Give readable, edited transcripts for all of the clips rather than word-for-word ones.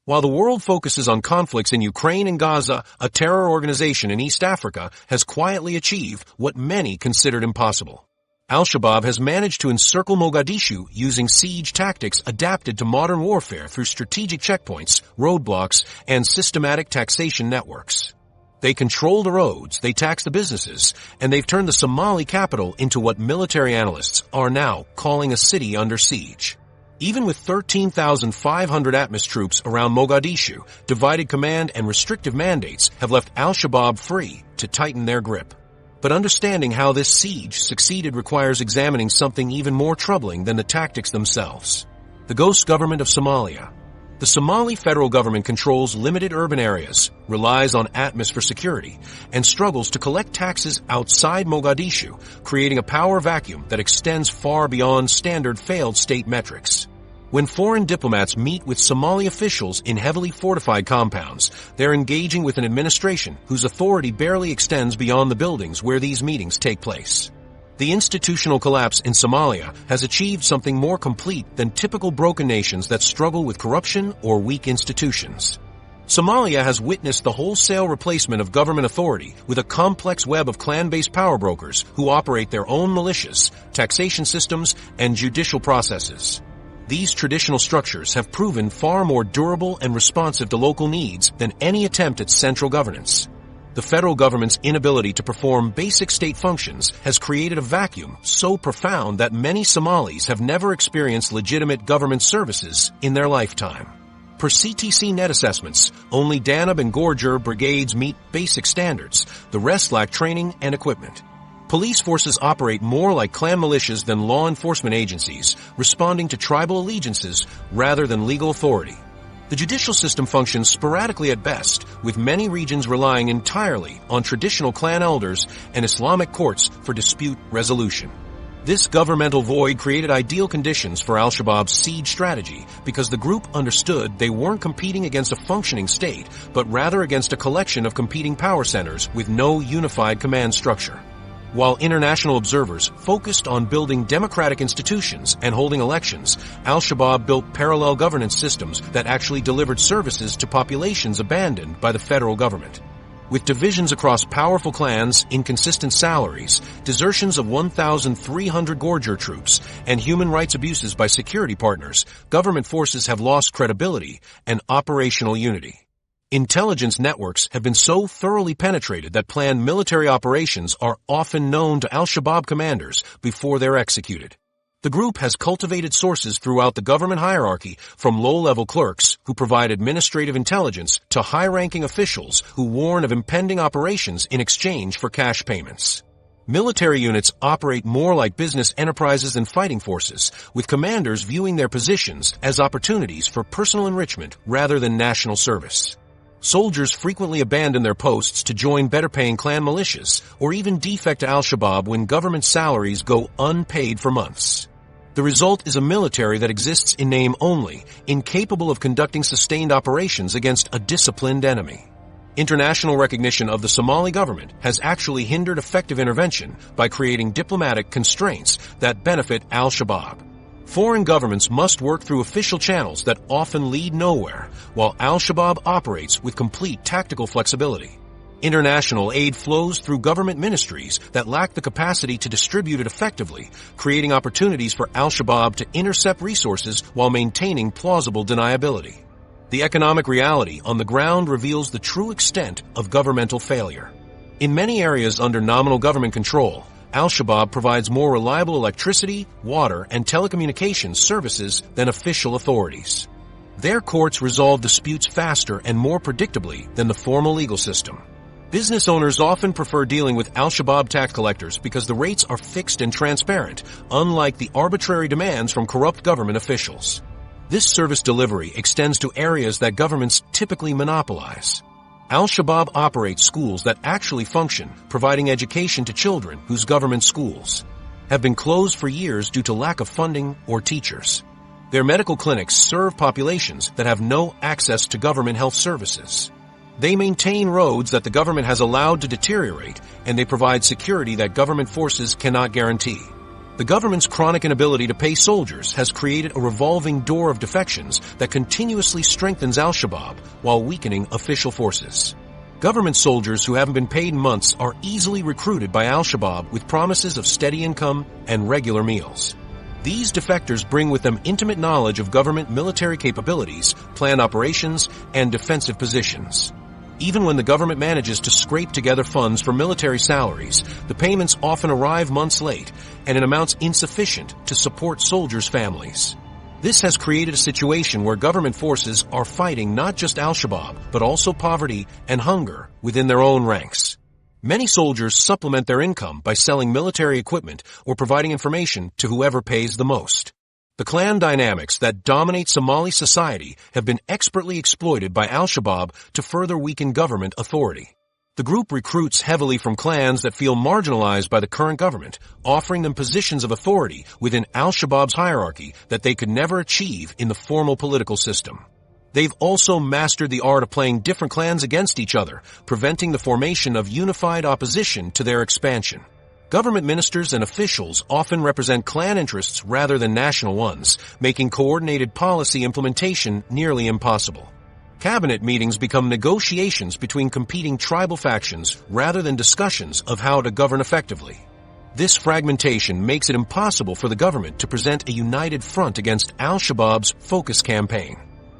While the world focuses on conflicts in Ukraine and Gaza, a terror organization in East Africa has quietly achieved what many considered impossible. Al-Shabaab has managed to encircle Mogadishu using siege tactics adapted to modern warfare through strategic checkpoints, roadblocks, and systematic taxation networks. They control the roads, they tax the businesses, and they've turned the Somali capital into what military analysts are now calling a city under siege. Even with 13,500 ATMIS troops around Mogadishu, divided command and restrictive mandates have left Al-Shabaab free to tighten their grip. But understanding how this siege succeeded requires examining something even more troubling than the tactics themselves. The ghost government of Somalia. The Somali federal government controls limited urban areas, relies on ATMIS for security, and struggles to collect taxes outside Mogadishu, creating a power vacuum that extends far beyond standard failed state metrics. When foreign diplomats meet with Somali officials in heavily fortified compounds, they're engaging with an administration whose authority barely extends beyond the buildings where these meetings take place. The institutional collapse in Somalia has achieved something more complete than typical broken nations that struggle with corruption or weak institutions. Somalia has witnessed the wholesale replacement of government authority with a complex web of clan-based power brokers who operate their own militias, taxation systems, and judicial processes. These traditional structures have proven far more durable and responsive to local needs than any attempt at central governance. The federal government's inability to perform basic state functions has created a vacuum so profound that many Somalis have never experienced legitimate government services in their lifetime. Per CTC net assessments, only Danube and Gorger brigades meet basic standards. The rest lack training and equipment. Police forces operate more like clan militias than law enforcement agencies, responding to tribal allegiances rather than legal authority. The judicial system functions sporadically at best, with many regions relying entirely on traditional clan elders and Islamic courts for dispute resolution. This governmental void created ideal conditions for Al-Shabaab's siege strategy because the group understood they weren't competing against a functioning state, but rather against a collection of competing power centers with no unified command structure. While international observers focused on building democratic institutions and holding elections, Al-Shabaab built parallel governance systems that actually delivered services to populations abandoned by the federal government. With divisions across powerful clans, inconsistent salaries, desertions of 1,300 Gorger troops, and human rights abuses by security partners, government forces have lost credibility and operational unity. Intelligence networks have been so thoroughly penetrated that planned military operations are often known to Al-Shabaab commanders before they're executed. The group has cultivated sources throughout the government hierarchy, from low-level clerks who provide administrative intelligence to high-ranking officials who warn of impending operations in exchange for cash payments. Military units operate more like business enterprises than fighting forces, with commanders viewing their positions as opportunities for personal enrichment rather than national service. Soldiers frequently abandon their posts to join better-paying clan militias, or even defect to Al-Shabaab when government salaries go unpaid for months. The result is a military that exists in name only, incapable of conducting sustained operations against a disciplined enemy. International recognition of the Somali government has actually hindered effective intervention by creating diplomatic constraints that benefit Al-Shabaab. Foreign governments must work through official channels that often lead nowhere, while Al-Shabaab operates with complete tactical flexibility. International aid flows through government ministries that lack the capacity to distribute it effectively, creating opportunities for Al-Shabaab to intercept resources while maintaining plausible deniability. The economic reality on the ground reveals the true extent of governmental failure. In many areas under nominal government control, Al-Shabaab provides more reliable electricity, water, and telecommunications services than official authorities. Their courts resolve disputes faster and more predictably than the formal legal system. Business owners often prefer dealing with Al-Shabaab tax collectors because the rates are fixed and transparent, unlike the arbitrary demands from corrupt government officials. This service delivery extends to areas that governments typically monopolize. Al-Shabaab operates schools that actually function, providing education to children whose government schools have been closed for years due to lack of funding or teachers. Their medical clinics serve populations that have no access to government health services. They maintain roads that the government has allowed to deteriorate, and they provide security that government forces cannot guarantee. The government's chronic inability to pay soldiers has created a revolving door of defections that continuously strengthens Al-Shabaab while weakening official forces. Government soldiers who haven't been paid in months are easily recruited by Al-Shabaab with promises of steady income and regular meals. These defectors bring with them intimate knowledge of government military capabilities, planned operations, and defensive positions. Even when the government manages to scrape together funds for military salaries, the payments often arrive months late and in amounts insufficient to support soldiers' families. This has created a situation where government forces are fighting not just Al-Shabaab, but also poverty and hunger within their own ranks. Many soldiers supplement their income by selling military equipment or providing information to whoever pays the most. The clan dynamics that dominate Somali society have been expertly exploited by Al-Shabaab to further weaken government authority. The group recruits heavily from clans that feel marginalized by the current government, offering them positions of authority within Al-Shabaab's hierarchy that they could never achieve in the formal political system. They've also mastered the art of playing different clans against each other, preventing the formation of unified opposition to their expansion. Government ministers and officials often represent clan interests rather than national ones, making coordinated policy implementation nearly impossible. Cabinet meetings become negotiations between competing tribal factions rather than discussions of how to govern effectively. This fragmentation makes it impossible for the government to present a united front against Al-Shabaab's focus campaign.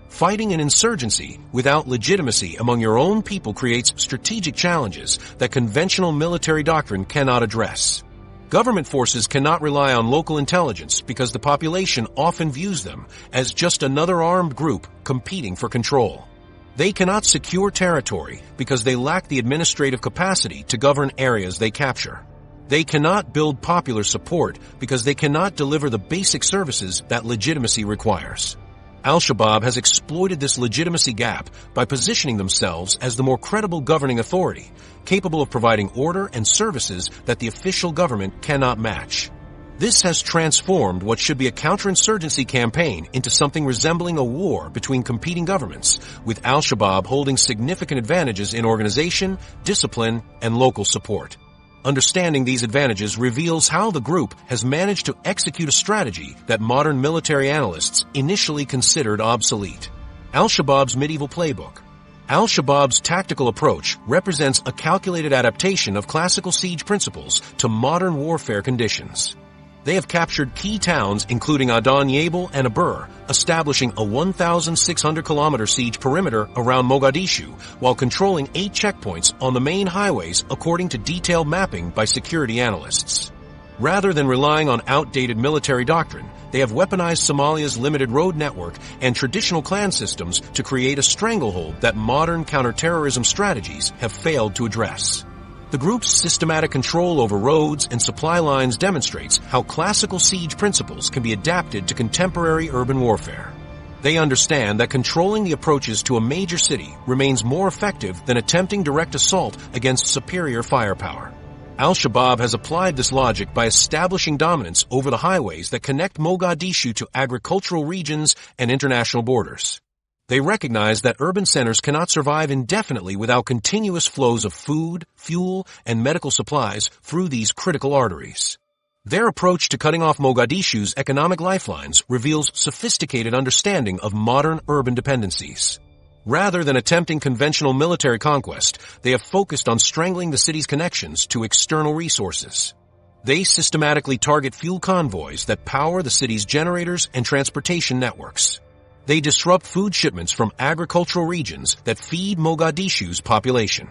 Fighting an insurgency without legitimacy among your own people creates strategic challenges that conventional military doctrine cannot address. Government forces cannot rely on local intelligence because the population often views them as just another armed group competing for control. They cannot secure territory because they lack the administrative capacity to govern areas they capture. They cannot build popular support because they cannot deliver the basic services that legitimacy requires. Al-Shabaab has exploited this legitimacy gap by positioning themselves as the more credible governing authority, capable of providing order and services that the official government cannot match. This has transformed what should be a counterinsurgency campaign into something resembling a war between competing governments, with Al-Shabaab holding significant advantages in organization, discipline, and local support. Understanding these advantages reveals how the group has managed to execute a strategy that modern military analysts initially considered obsolete. Al-Shabaab's medieval playbook. Al-Shabaab's tactical approach represents a calculated adaptation of classical siege principles to modern warfare conditions. They have captured key towns including Adan Yabal and Abur, establishing a 1,600-kilometer siege perimeter around Mogadishu while controlling 8 checkpoints on the main highways according to detailed mapping by security analysts. Rather than relying on outdated military doctrine, they have weaponized Somalia's limited road network and traditional clan systems to create a stranglehold that modern counterterrorism strategies have failed to address. The group's systematic control over roads and supply lines demonstrates how classical siege principles can be adapted to contemporary urban warfare. They understand that controlling the approaches to a major city remains more effective than attempting direct assault against superior firepower. Al-Shabaab has applied this logic by establishing dominance over the highways that connect Mogadishu to agricultural regions and international borders. They recognize that urban centers cannot survive indefinitely without continuous flows of food, fuel, and medical supplies through these critical arteries. Their approach to cutting off Mogadishu's economic lifelines reveals sophisticated understanding of modern urban dependencies. Rather than attempting conventional military conquest, they have focused on strangling the city's connections to external resources. They systematically target fuel convoys that power the city's generators and transportation networks. They disrupt food shipments from agricultural regions that feed Mogadishu's population.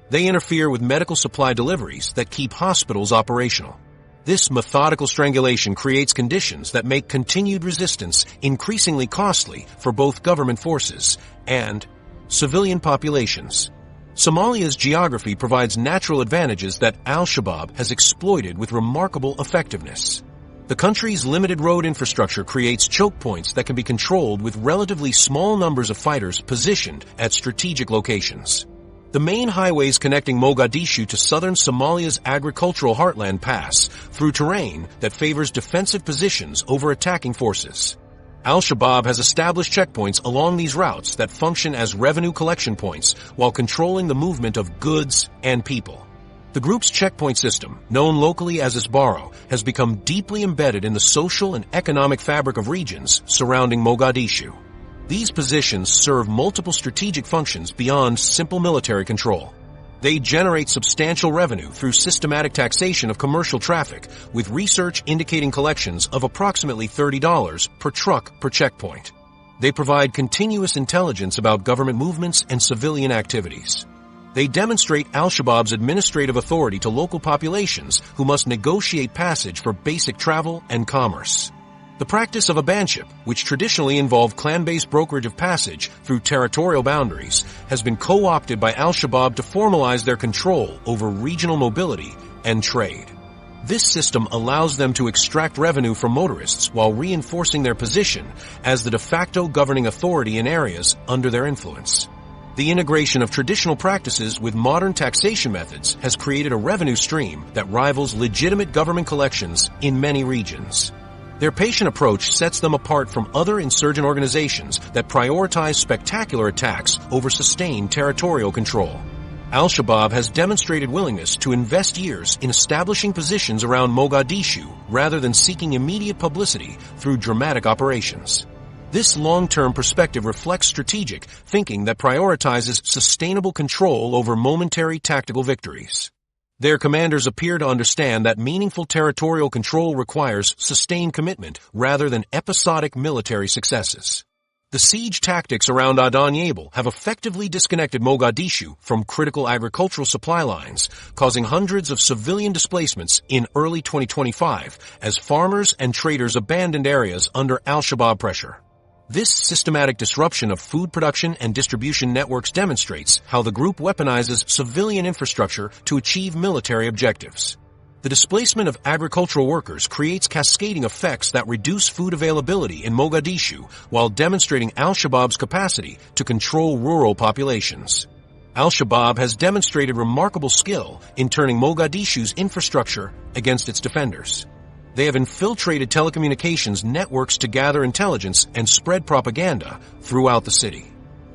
They interfere with medical supply deliveries that keep hospitals operational. This methodical strangulation creates conditions that make continued resistance increasingly costly for both government forces and civilian populations. Somalia's geography provides natural advantages that Al-Shabaab has exploited with remarkable effectiveness. The country's limited road infrastructure creates choke points that can be controlled with relatively small numbers of fighters positioned at strategic locations. The main highways connecting Mogadishu to southern Somalia's agricultural heartland pass through terrain that favors defensive positions over attacking forces. Al-Shabaab has established checkpoints along these routes that function as revenue collection points while controlling the movement of goods and people. The group's checkpoint system, known locally as Isbaro, has become deeply embedded in the social and economic fabric of regions surrounding Mogadishu. These positions serve multiple strategic functions beyond simple military control. They generate substantial revenue through systematic taxation of commercial traffic, with research indicating collections of approximately $30 per truck per checkpoint. They provide continuous intelligence about government movements and civilian activities. They demonstrate Al-Shabaab's administrative authority to local populations who must negotiate passage for basic travel and commerce. The practice of abanship, which traditionally involved clan-based brokerage of passage through territorial boundaries, has been co-opted by Al-Shabaab to formalize their control over regional mobility and trade. This system allows them to extract revenue from motorists while reinforcing their position as the de facto governing authority in areas under their influence. The integration of traditional practices with modern taxation methods has created a revenue stream that rivals legitimate government collections in many regions. Their patient approach sets them apart from other insurgent organizations that prioritize spectacular attacks over sustained territorial control. Al-Shabaab has demonstrated willingness to invest years in establishing positions around Mogadishu rather than seeking immediate publicity through dramatic operations. This long-term perspective reflects strategic thinking that prioritizes sustainable control over momentary tactical victories. Their commanders appear to understand that meaningful territorial control requires sustained commitment rather than episodic military successes. The siege tactics around Adan Yabal have effectively disconnected Mogadishu from critical agricultural supply lines, causing hundreds of civilian displacements in early 2025 as farmers and traders abandoned areas under Al-Shabaab pressure. This systematic disruption of food production and distribution networks demonstrates how the group weaponizes civilian infrastructure to achieve military objectives. The displacement of agricultural workers creates cascading effects that reduce food availability in Mogadishu while demonstrating Al-Shabaab's capacity to control rural populations. Al-Shabaab has demonstrated remarkable skill in turning Mogadishu's infrastructure against its defenders. They have infiltrated telecommunications networks to gather intelligence and spread propaganda throughout the city.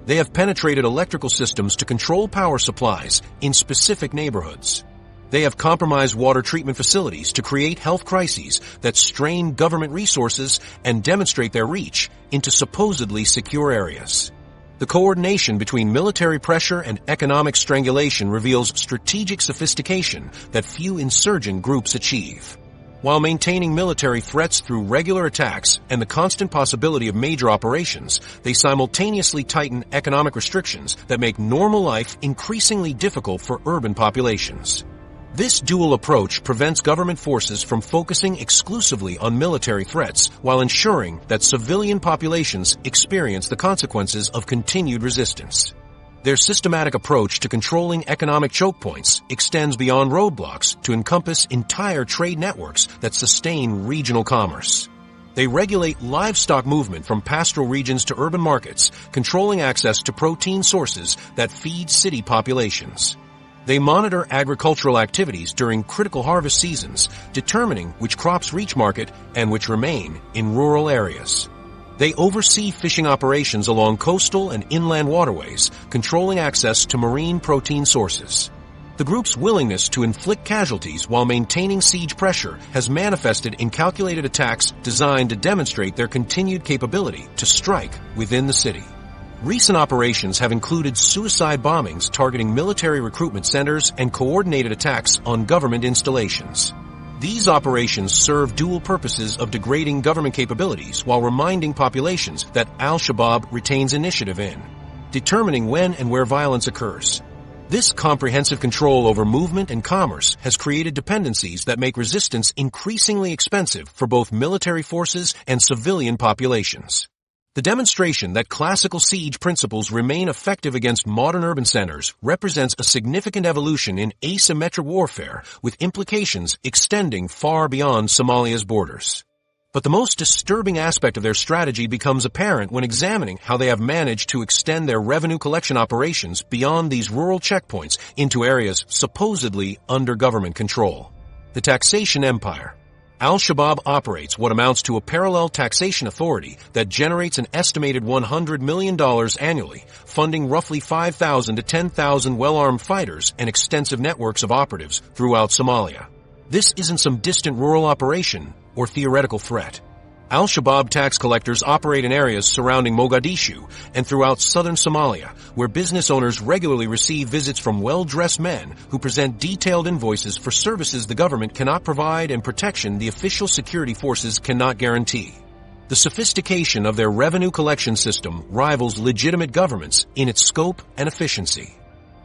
They have penetrated electrical systems to control power supplies in specific neighborhoods. They have compromised water treatment facilities to create health crises that strain government resources and demonstrate their reach into supposedly secure areas. The coordination between military pressure and economic strangulation reveals strategic sophistication that few insurgent groups achieve. While maintaining military threats through regular attacks and the constant possibility of major operations, they simultaneously tighten economic restrictions that make normal life increasingly difficult for urban populations. This dual approach prevents government forces from focusing exclusively on military threats while ensuring that civilian populations experience the consequences of continued resistance. Their systematic approach to controlling economic choke points extends beyond roadblocks to encompass entire trade networks that sustain regional commerce. They regulate livestock movement from pastoral regions to urban markets, controlling access to protein sources that feed city populations. They monitor agricultural activities during critical harvest seasons, determining which crops reach market and which remain in rural areas. They oversee fishing operations along coastal and inland waterways, controlling access to marine protein sources. The group's willingness to inflict casualties while maintaining siege pressure has manifested in calculated attacks designed to demonstrate their continued capability to strike within the city. Recent operations have included suicide bombings targeting military recruitment centers and coordinated attacks on government installations. These operations serve dual purposes of degrading government capabilities while reminding populations that Al-Shabaab retains initiative in determining when and where violence occurs. This comprehensive control over movement and commerce has created dependencies that make resistance increasingly expensive for both military forces and civilian populations. The demonstration that classical siege principles remain effective against modern urban centers represents a significant evolution in asymmetric warfare with implications extending far beyond Somalia's borders. But the most disturbing aspect of their strategy becomes apparent when examining how they have managed to extend their revenue collection operations beyond these rural checkpoints into areas supposedly under government control. The Taxation Empire. Al-Shabaab operates what amounts to a parallel taxation authority that generates an estimated $100 million annually, funding roughly 5,000 to 10,000 well-armed fighters and extensive networks of operatives throughout Somalia. This isn't some distant rural operation or theoretical threat. Al-Shabaab tax collectors operate in areas surrounding Mogadishu and throughout southern Somalia, where business owners regularly receive visits from well-dressed men who present detailed invoices for services the government cannot provide and protection the official security forces cannot guarantee. The sophistication of their revenue collection system rivals legitimate governments in its scope and efficiency.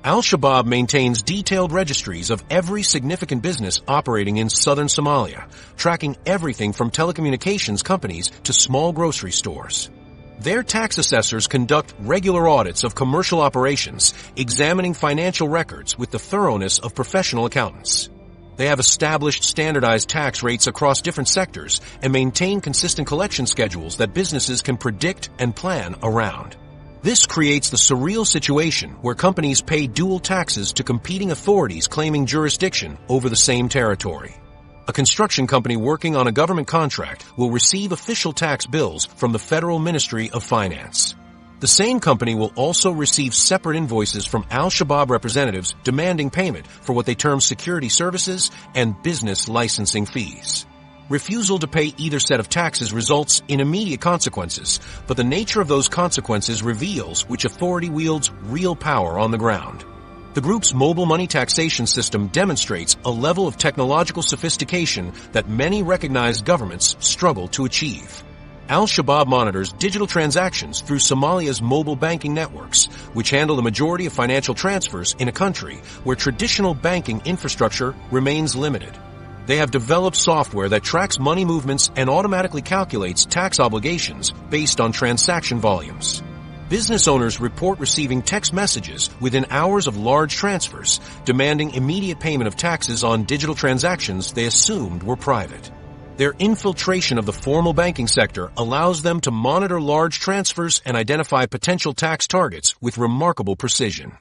Al-Shabaab maintains detailed registries of every significant business operating in southern Somalia, tracking everything from telecommunications companies to small grocery stores. Their tax assessors conduct regular audits of commercial operations, examining financial records with the thoroughness of professional accountants. They have established standardized tax rates across different sectors and maintain consistent collection schedules that businesses can predict and plan around. This creates the surreal situation where companies pay dual taxes to competing authorities claiming jurisdiction over the same territory. A construction company working on a government contract will receive official tax bills from the Federal Ministry of Finance. The same company will also receive separate invoices from Al-Shabaab representatives demanding payment for what they term security services and business licensing fees. Refusal to pay either set of taxes results in immediate consequences, but the nature of those consequences reveals which authority wields real power on the ground. The group's mobile money taxation system demonstrates a level of technological sophistication that many recognized governments struggle to achieve. Al-Shabaab monitors digital transactions through Somalia's mobile banking networks, which handle the majority of financial transfers in a country where traditional banking infrastructure remains limited. They have developed software that tracks money movements and automatically calculates tax obligations based on transaction volumes. Business owners report receiving text messages within hours of large transfers, demanding immediate payment of taxes on digital transactions they assumed were private. Their infiltration of the formal banking sector allows them to monitor large transfers and identify potential tax targets with remarkable precision.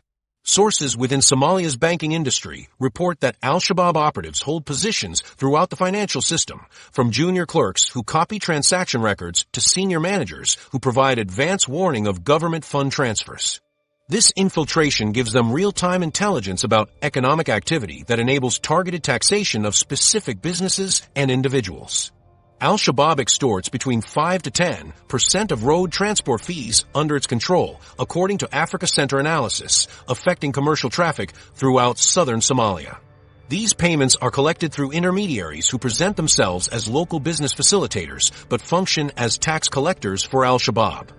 Sources within Somalia's banking industry report that Al-Shabaab operatives hold positions throughout the financial system, from junior clerks who copy transaction records to senior managers who provide advance warning of government fund transfers. This infiltration gives them real-time intelligence about economic activity that enables targeted taxation of specific businesses and individuals. Al-Shabaab extorts between 5 to 10% of road transport fees under its control, according to Africa Center analysis, affecting commercial traffic throughout southern Somalia. These payments are collected through intermediaries who present themselves as local business facilitators but function as tax collectors for Al-Shabaab.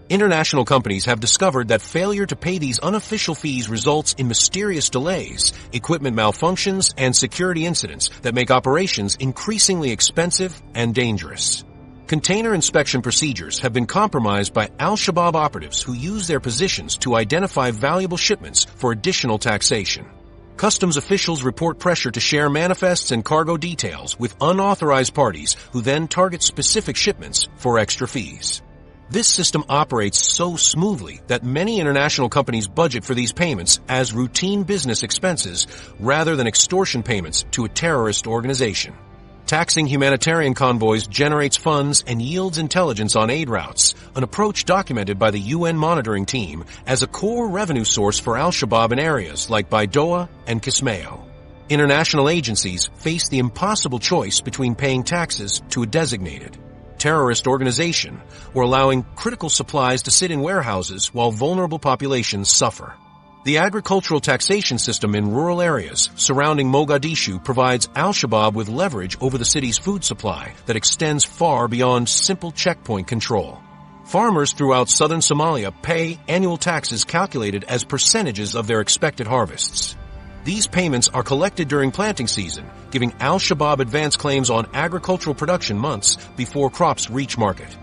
International companies have discovered that failure to pay these unofficial fees results in mysterious delays, equipment malfunctions, and security incidents that make operations increasingly expensive and dangerous. Container inspection procedures have been compromised by Al-Shabaab operatives who use their positions to identify valuable shipments for additional taxation. Customs officials report pressure to share manifests and cargo details with unauthorized parties who then target specific shipments for extra fees. This system operates so smoothly that many international companies budget for these payments as routine business expenses rather than extortion payments to a terrorist organization. Taxing humanitarian convoys generates funds and yields intelligence on aid routes, an approach documented by the UN monitoring team as a core revenue source for Al-Shabaab in areas like Baidoa and Kismayo. International agencies face the impossible choice between paying taxes to a designated terrorist organization or allowing critical supplies to sit in warehouses while vulnerable populations suffer. The agricultural taxation system in rural areas surrounding Mogadishu provides Al-Shabaab with leverage over the city's food supply that extends far beyond simple checkpoint control. Farmers throughout southern Somalia pay annual taxes calculated as percentages of their expected harvests. These payments are collected during planting season, giving Al-Shabaab advance claims on agricultural production months before crops reach market.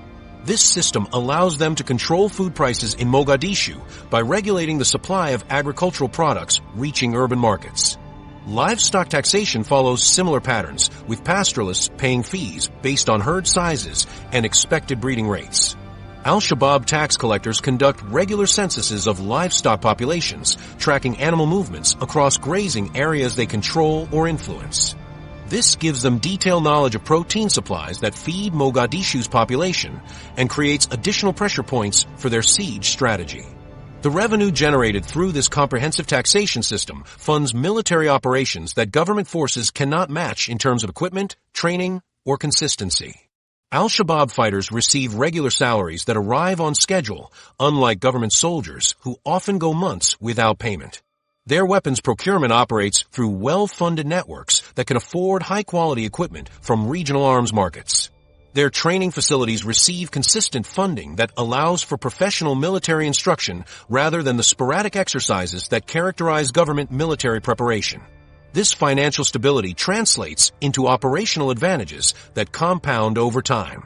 This system allows them to control food prices in Mogadishu by regulating the supply of agricultural products reaching urban markets. Livestock taxation follows similar patterns, with pastoralists paying fees based on herd sizes and expected breeding rates. Al-Shabaab tax collectors conduct regular censuses of livestock populations, tracking animal movements across grazing areas they control or influence. This gives them detailed knowledge of protein supplies that feed Mogadishu's population and creates additional pressure points for their siege strategy. The revenue generated through this comprehensive taxation system funds military operations that government forces cannot match in terms of equipment, training, or consistency. Al-Shabaab fighters receive regular salaries that arrive on schedule, unlike government soldiers who often go months without payment. Their weapons procurement operates through well-funded networks that can afford high-quality equipment from regional arms markets. Their training facilities receive consistent funding that allows for professional military instruction rather than the sporadic exercises that characterize government military preparation. This financial stability translates into operational advantages that compound over time.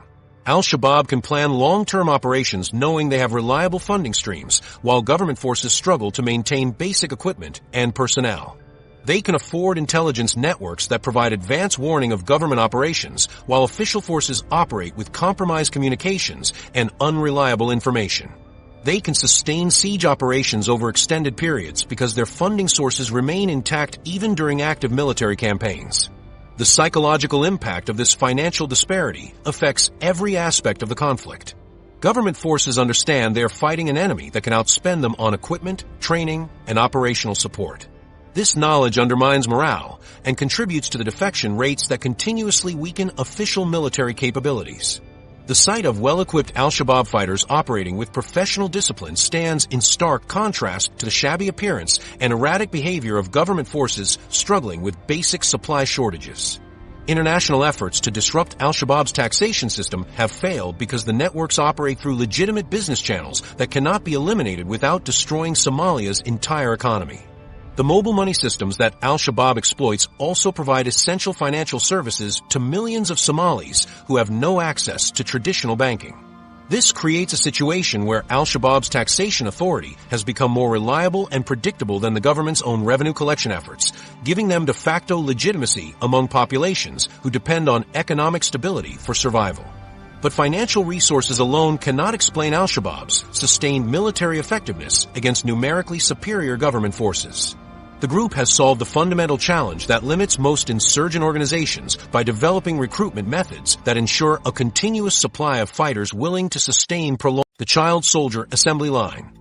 Al-Shabaab can plan long-term operations knowing they have reliable funding streams, while government forces struggle to maintain basic equipment and personnel. They can afford intelligence networks that provide advance warning of government operations, while official forces operate with compromised communications and unreliable information. They can sustain siege operations over extended periods because their funding sources remain intact even during active military campaigns. The psychological impact of this financial disparity affects every aspect of the conflict. Government forces understand they are fighting an enemy that can outspend them on equipment, training, and operational support. This knowledge undermines morale and contributes to the defection rates that continuously weaken official military capabilities. The sight of well-equipped Al-Shabaab fighters operating with professional discipline stands in stark contrast to the shabby appearance and erratic behavior of government forces struggling with basic supply shortages. International efforts to disrupt Al-Shabaab's taxation system have failed because the networks operate through legitimate business channels that cannot be eliminated without destroying Somalia's entire economy. The mobile money systems that Al-Shabaab exploits also provide essential financial services to millions of Somalis who have no access to traditional banking. This creates a situation where Al-Shabaab's taxation authority has become more reliable and predictable than the government's own revenue collection efforts, giving them de facto legitimacy among populations who depend on economic stability for survival. But financial resources alone cannot explain Al-Shabaab's sustained military effectiveness against numerically superior government forces. The group has solved the fundamental challenge that limits most insurgent organizations by developing recruitment methods that ensure a continuous supply of fighters willing to sustain the child soldier assembly line